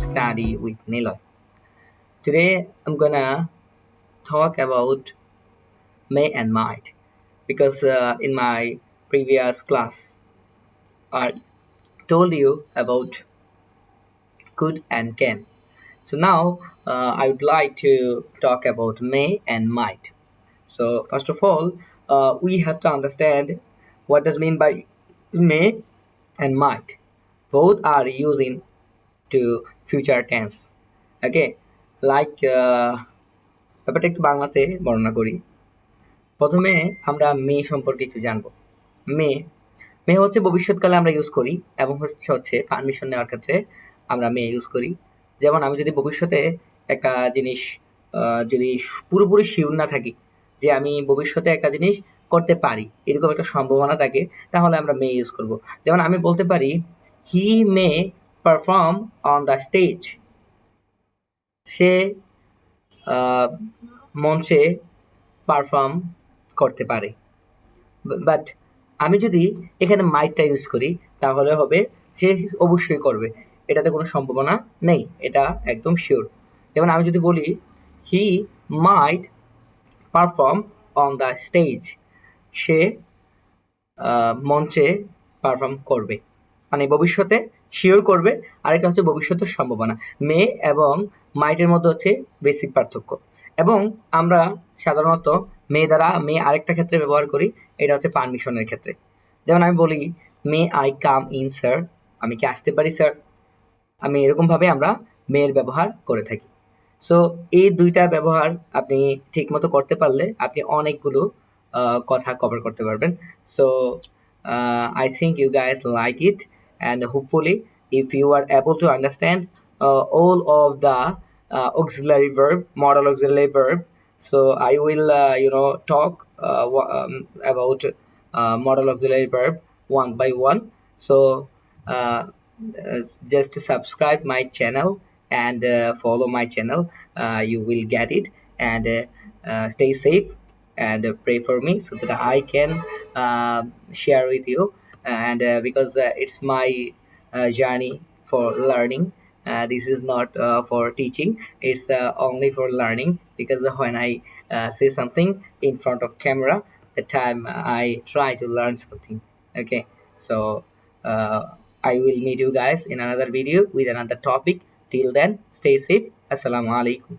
study with Niloy. Today I'm gonna talk about may and might because in my previous class I told you about could and can. So now I would like to talk about may and might. So first of all, we have to understand what does mean by may and might. Both are used in to future tense. Okay, like ব্যাপারটা একটু বাংলাতে বর্ণনা করি। প্রথমে আমরা মে সম্পর্কে একটু জানবো। মে মে হচ্ছে ভবিষ্যৎকালে আমরা ইউজ করি এবং হচ্ছে পারমিশন নেওয়ার ক্ষেত্রে আমরা মে ইউজ করি। যেমন আমি যদি ভবিষ্যতে একটা জিনিস যদি পুরোপুরি শিওর না থাকি যে আমি ভবিষ্যতে একটা জিনিস করতে পারি, এরকম একটা সম্ভাবনা থাকে, তাহলে আমরা মে ইউজ করব। যেমন আমি বলতে পারি হি মে পারফর্ম অন দ্য স্টেজ। সে মঞ্চে পারফর্ম করতে পারে। বাট আমি যদি এখানে মাইটটা ইউজ করি তাহলে হবে সে অবশ্যই করবে, এটাতে কোনো সম্ভাবনা নেই, এটা একদম শিওর। যেমন আমি যদি বলি হি মাইট পারফর্ম অন দ্য স্টেজ, সে মঞ্চে পারফর্ম করবে, মানে ভবিষ্যতে শিওর করবে। আর এটা হচ্ছে ভবিষ্যতের সম্ভাবনা। মে এবং মাইটের মধ্যে হচ্ছে বেসিক পার্থক্য। এবং আমরা সাধারণত মে দ্বারা মে আরেকটা ক্ষেত্রে ব্যবহার করি, এটা হচ্ছে পারমিশনের ক্ষেত্রে। যেমন আমি বলি may I come in sir, আমি কি আসতে পারি স্যার, আমি এরকমভাবে আমরা মেয়ের ব্যবহার করে থাকি। সো এই দুইটা ব্যবহার আপনি ঠিকমতো করতে পারলে আপনি অনেকগুলো কথা কভার করতে পারবেন। So I think you guys like it, and hopefully if you are able to understand all of the auxiliary verb, modal auxiliary verb, so I will talk about modal auxiliary verb one by one. So uh, just subscribe my channel and follow my channel. You will get it, and stay safe and pray for me so that I can share with you. And because it's my journey for learning, this is not for teaching, it's only for learning. Because when I say something in front of camera, the time I try to learn something. Okay, so uh, I will meet you guys in another video with another topic. Till then, stay safe. Assalamu alaikum.